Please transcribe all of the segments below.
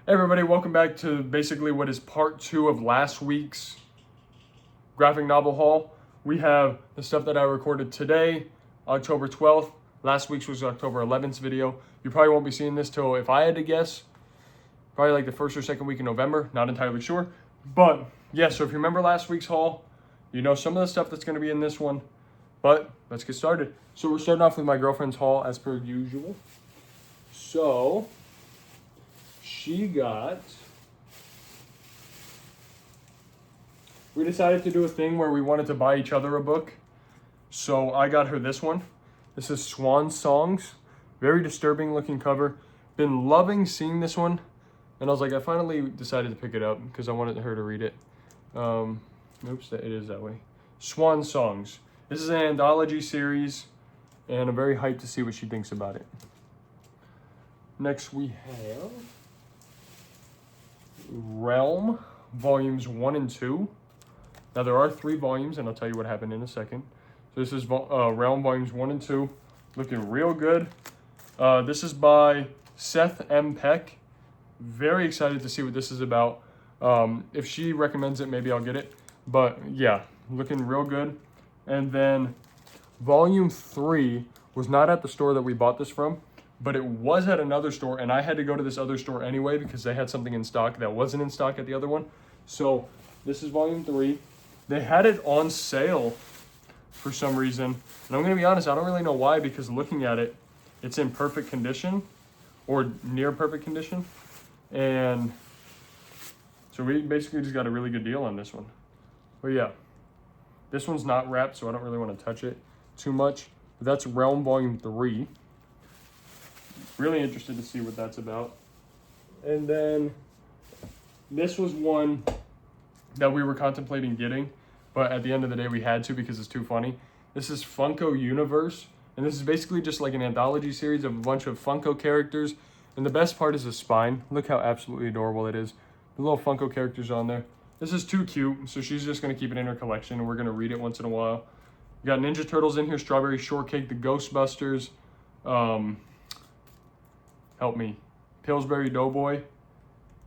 Hey everybody, welcome back to basically what is part 2 of last week's graphic novel haul. We have the stuff that I recorded today, October 12th. Last week's was October 11th video. You probably won't be seeing this till, if I had to guess, probably like the first or second week in November. Not entirely sure. But yeah, so if you remember last week's haul, you know some of the stuff that's going to be in this one. But let's get started. So we're starting off with my girlfriend's haul as per usual. So she got, we decided to do a thing where we wanted to buy each other a book. So I got her this one. This is Swan Songs. Very disturbing looking cover. Been loving seeing this one. And I was like, I finally decided to pick it up because I wanted her to read it. Oops, it is that way. Swan Songs. This is an anthology series, and I'm very hyped to see what she thinks about it. Next we have Realm, volumes 1 and 2. Now there are 3 volumes, and I'll tell you what happened in a second. So this is Realm volumes 1 and 2, looking real good. This is by Seth M. Peck. Very excited to see what this is about. If she recommends it, maybe I'll get it. But yeah, looking real good. And then volume 3 was not at the store that we bought this from, but it was at another store, and I had to go to this other store anyway because they had something in stock that wasn't in stock at the other one. So this is volume 3. They had it on sale for some reason, and I'm going to be honest, I don't really know why, because looking at it, it's in perfect condition or near perfect condition. And so we basically just got a really good deal on this one. But yeah, this one's not wrapped, so I don't really want to touch it too much. But that's Realm volume 3. Really interested to see what that's about. And then this was one that we were contemplating getting, but at the end of the day we had to because it's too funny. This is Funko Universe, and this is basically just like an anthology series of a bunch of Funko characters. And the best part is the spine. Look how absolutely adorable it is. The little Funko characters on there. This is too cute, so she's just going to keep it in her collection, and we're going to read it once in a while. We got Ninja Turtles in here, Strawberry Shortcake, the Ghostbusters, help me, Pillsbury Doughboy.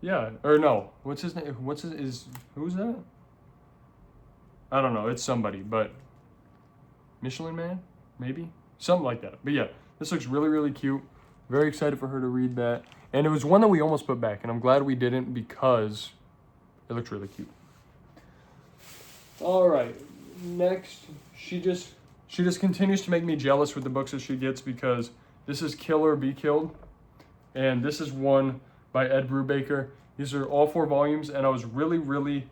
Yeah, or no, what's his name? Who's that? I don't know, it's somebody, but Michelin Man, maybe? Something like that. But yeah, this looks really, really cute. Very excited for her to read that. And it was one that we almost put back, and I'm glad we didn't because it looks really cute. All right, next, she just continues to make me jealous with the books that she gets, because this is Kill or Be Killed, and this is one by Ed Brubaker. These are all 4 volumes, and I was really, really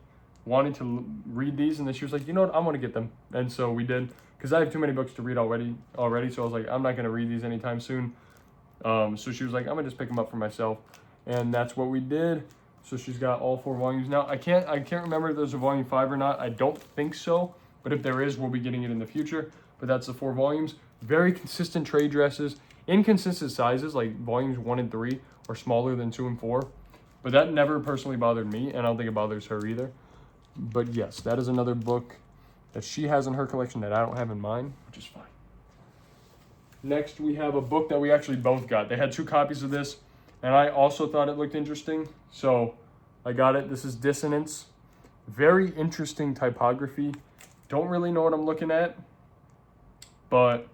wanting to read these, and then she was like, you know what, I want to get them. And so we did, because I have too many books to read already, so I was like, I'm not going to read these anytime soon. So she was like, I'm going to just pick them up for myself, and that's what we did. So she's got all 4 volumes. Now, I can't remember if there's a volume 5 or not. I don't think so, but if there is, we'll be getting it in the future. But that's the 4 volumes. Very consistent trade dresses. Inconsistent sizes, like volumes 1 and 3 are smaller than 2 and 4. But that never personally bothered me, and I don't think it bothers her either. But yes, that is another book that she has in her collection that I don't have in mine, which is fine. Next, we have a book that we actually both got. They had 2 copies of this, and I also thought it looked interesting, so I got it. This is Dissonance. Very interesting typography. Don't really know what I'm looking at, but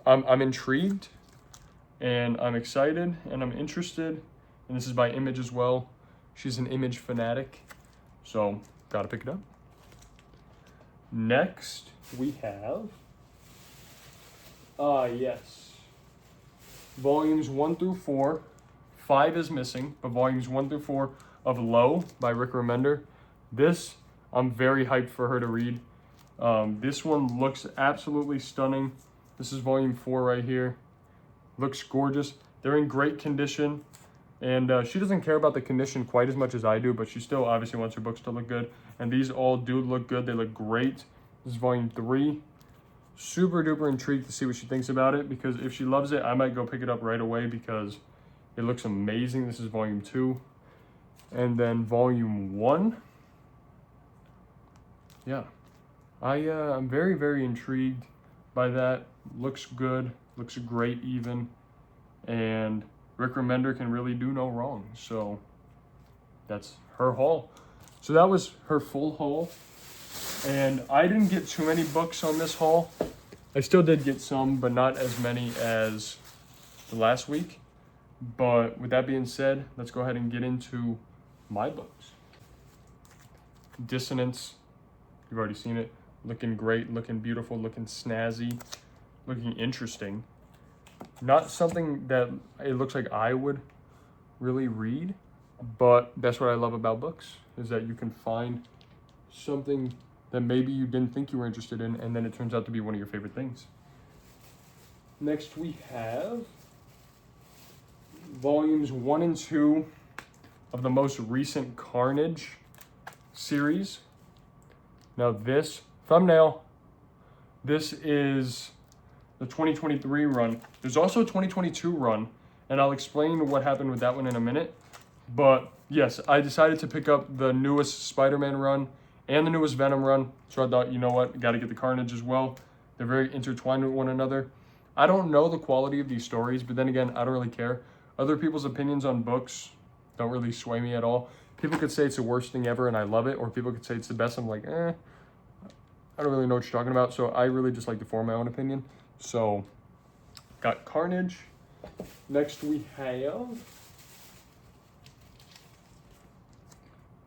I'm intrigued, and I'm excited, and I'm interested. And this is by Image as well. She's an Image fanatic, so gotta pick it up. Next, we have, yes, volumes 1 through 4. 5 is missing, but volumes 1 through 4 of Low by Rick Remender. This, I'm very hyped for her to read. This one looks absolutely stunning. This is volume 4 right here. Looks gorgeous. They're in great condition, and she doesn't care about the condition quite as much as I do, but she still obviously wants her books to look good, and these all do look good. They look great. This is volume 3. Super duper intrigued to see what she thinks about it, because if she loves it, I might go pick it up right away because it looks amazing. This is volume 2. And then volume 1. Yeah. I'm very, very intrigued by that. Looks good. Looks great even. And Rick Remender can really do no wrong. So that's her haul. So that was her full haul. And I didn't get too many books on this haul. I still did get some, but not as many as the last week. But with that being said, let's go ahead and get into my books. Dissonance, you've already seen it. Looking great, looking beautiful, looking snazzy, looking interesting. Not something that it looks like I would really read, but that's what I love about books, is that you can find something that maybe you didn't think you were interested in, and then it turns out to be one of your favorite things. Next we have volumes 1 and 2 of the most recent Carnage series. Now this thumbnail, this is the 2023 run. There's also a 2022 run, and I'll explain what happened with that one in a minute. But yes, I decided to pick up the newest Spider-Man run and the newest Venom run. So I thought, you know what, got to get the Carnage as well. They're very intertwined with one another. I don't know the quality of these stories, but then again, I don't really care. Other people's opinions on books don't really sway me at all. People could say it's the worst thing ever and I love it, or people could say it's the best. I'm like, I don't really know what you're talking about. So I really just like to form my own opinion. So got Carnage. Next we have,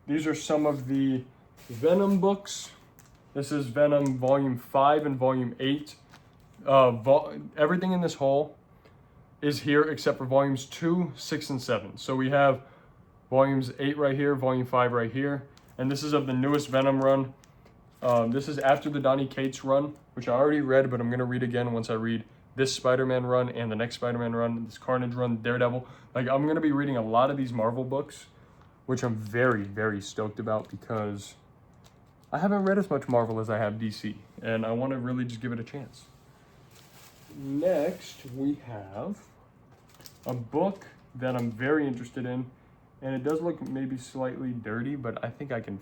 these are some of the Venom books. This is Venom Volume 5 and Volume 8. Everything in this haul is here except for Volumes 2, 6, and 7. So we have Volumes 8 right here, Volume 5 right here. And this is of the newest Venom run. This is after the Donny Cates run, which I already read, but I'm going to read again once I read this Spider-Man run and the next Spider-Man run, this Carnage run, Daredevil. Like, I'm going to be reading a lot of these Marvel books, which I'm very, very stoked about because I haven't read as much Marvel as I have DC, and I want to really just give it a chance. Next, we have a book that I'm very interested in, and it does look maybe slightly dirty, but I think I can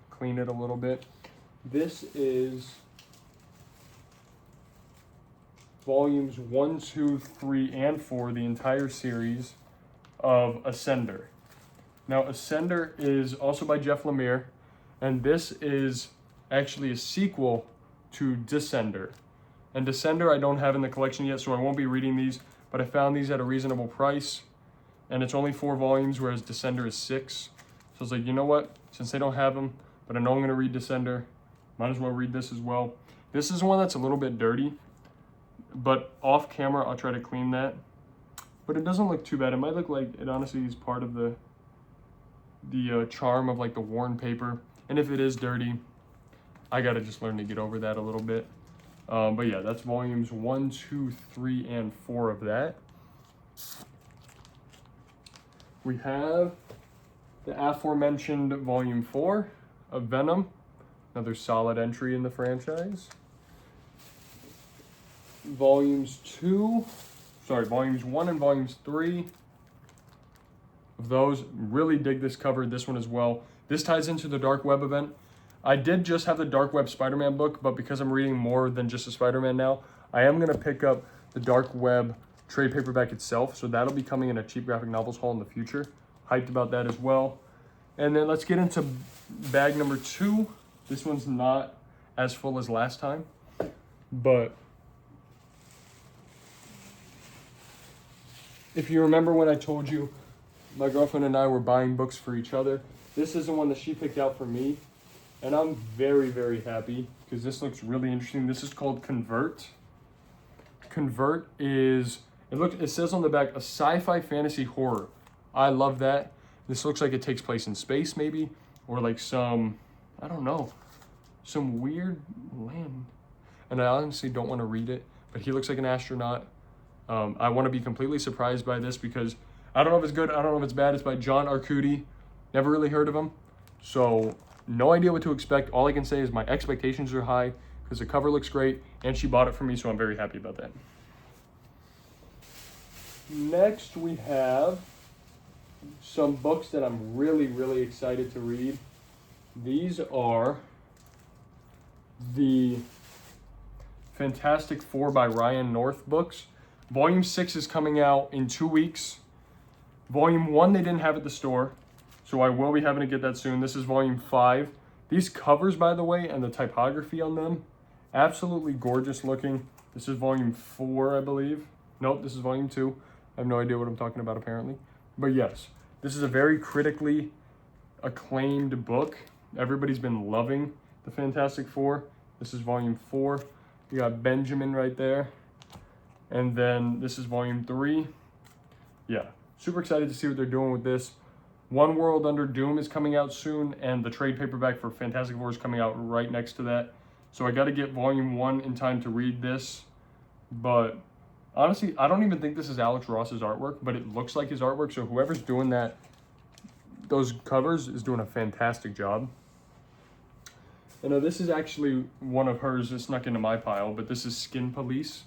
clean it a little bit. This is volumes 1, 2, 3, and 4, the entire series of Ascender. Now, Ascender is also by Jeff Lemire, and this is actually a sequel to Descender. And Descender I don't have in the collection yet, so I won't be reading these, but I found these at a reasonable price, and it's only 4 volumes, whereas Descender is 6. So I was like, you know what? Since they don't have them, but I know I'm going to read Descender, might as well read this as well. This is one that's a little bit dirty, but off camera, I'll try to clean that. But it doesn't look too bad. It might look like it honestly is part of the charm of like the worn paper. And if it is dirty, I got to just learn to get over that a little bit. But yeah, that's volumes 1, 2, 3, and 4 of that. We have the aforementioned volume 4 of Venom, another solid entry in the franchise. Volumes 1 and volumes 3 of those. Really dig this cover, this one as well. This ties into the Dark Web event. I did just have the Dark Web Spider-Man book, but because I'm reading more than just a Spider-Man now, I am going to pick up the Dark Web trade paperback itself, so that'll be coming in a cheap graphic novels haul in the future. Hyped about that as well. And then let's get into bag number 2. This one's not as full as last time, but if you remember when I told you my girlfriend and I were buying books for each other, this is the one that she picked out for me. And I'm very, very happy because this looks really interesting. This is called Convert. Convert is, it says on the back, a sci-fi fantasy horror. I love that. This looks like it takes place in space maybe, or like some, I don't know, some weird land. And I honestly don't want to read it, but he looks like an astronaut. I want to be completely surprised by this because I don't know if it's good, I don't know if it's bad. It's by John Arcudi. Never really heard of him. So no idea what to expect. All I can say is my expectations are high because the cover looks great and she bought it for me, so I'm very happy about that. Next, we have some books that I'm really, really excited to read. These are the Fantastic Four by Ryan North books. Volume 6 is coming out in 2 weeks. Volume 1 they didn't have at the store, so I will be having to get that soon. This is volume 5. These covers, by the way, and the typography on them, absolutely gorgeous looking. This is volume 4, I believe. Nope, this is volume 2. I have no idea what I'm talking about apparently. But yes, this is a very critically acclaimed book. Everybody's been loving the Fantastic Four. This is volume 4. You got Benjamin right there. And then this is volume 3. Yeah, super excited to see what they're doing with this. One World Under Doom is coming out soon, and the trade paperback for Fantastic Four is coming out right next to that. So I got to get volume 1 in time to read this. But honestly, I don't even think this is Alex Ross's artwork, but it looks like his artwork. So whoever's doing that, those covers, is doing a fantastic job. I know this is actually one of hers that snuck into my pile, but this is Skin Police.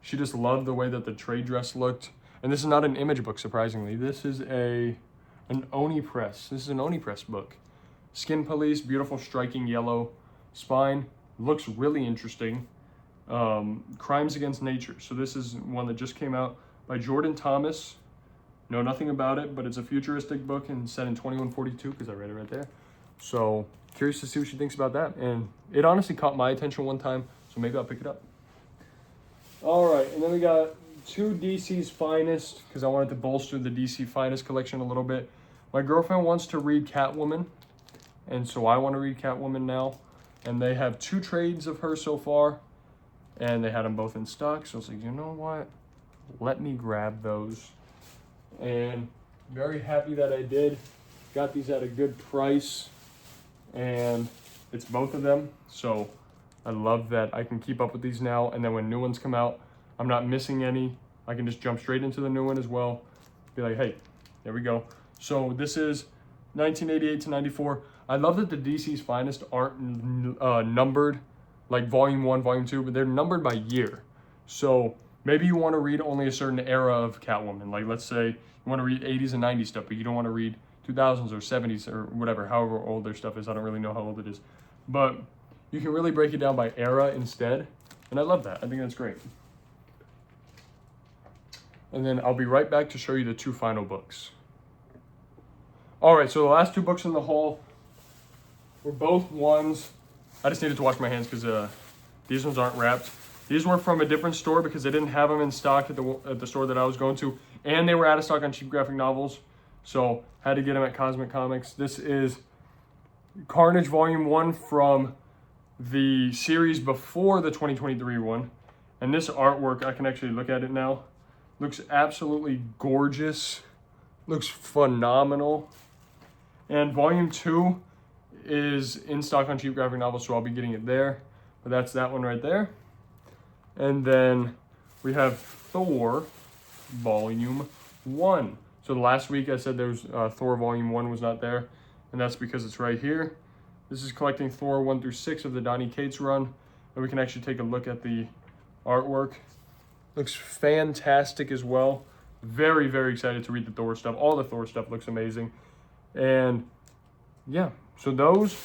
She just loved the way that the trade dress looked. And this is not an Image book, surprisingly. This is an Oni Press. This is an Oni Press book. Skin Police, beautiful striking yellow spine. Looks really interesting. Crimes Against Nature. So this is one that just came out by Jordan Thomas. Know nothing about it, but it's a futuristic book and set in 2142 because I read it right there. So curious to see what she thinks about that. And it honestly caught my attention one time, so maybe I'll pick it up. All right, and then we got 2 DC's Finest, because I wanted to bolster the DC Finest collection a little bit. My girlfriend wants to read Catwoman, and so I want to read Catwoman now. And they have 2 trades of her so far, and they had them both in stock. So I was like, you know what? Let me grab those. And very happy that I did. Got these at a good price, and it's both of them. So I love that I can keep up with these now, and then when new ones come out, I'm not missing any. I can just jump straight into the new one as well. Be like, hey, there we go. So this is 1988 to 94. I love that the DC's Finest aren't numbered like volume 1, volume 2, but they're numbered by year. So maybe you want to read only a certain era of Catwoman. Like let's say you want to read 80s and 90s stuff, but you don't want to read 2000s or 70s or whatever, however old their stuff is. I don't really know how old it is. But you can really break it down by era instead. And I love that. I think that's great. And then I'll be right back to show you the 2 final books. All right, so the last 2 books in the haul were both ones. I just needed to wash my hands because these ones aren't wrapped. These were from a different store because they didn't have them in stock at the store that I was going to. And they were out of stock on cheap graphic novels. So had to get them at Cosmic Comics. This is Carnage Volume 1 from the series before the 2023 one. And this artwork, I can actually look at it now. Looks absolutely gorgeous. Looks phenomenal. And Volume 2 is in stock on cheap graphic novels, so I'll be getting it there. But that's that one right there. And then we have Thor Volume 1. So last week I said there's Thor Volume 1 was not there, and that's because it's right here. This is collecting Thor 1 through 6 of the Donny Cates run, and we can actually take a look at the artwork. Looks fantastic as well. Very, very excited to read the Thor stuff. All the Thor stuff looks amazing. And yeah, so those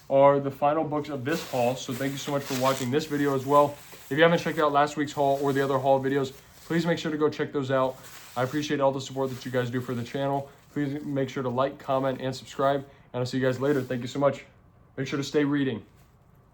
are the final books of this haul. So thank you so much for watching this video as well. If you haven't checked out last week's haul or the other haul videos, please make sure to go check those out. I appreciate all the support that you guys do for the channel. Please make sure to like, comment, and subscribe. And I'll see you guys later. Thank you so much. Make sure to stay reading.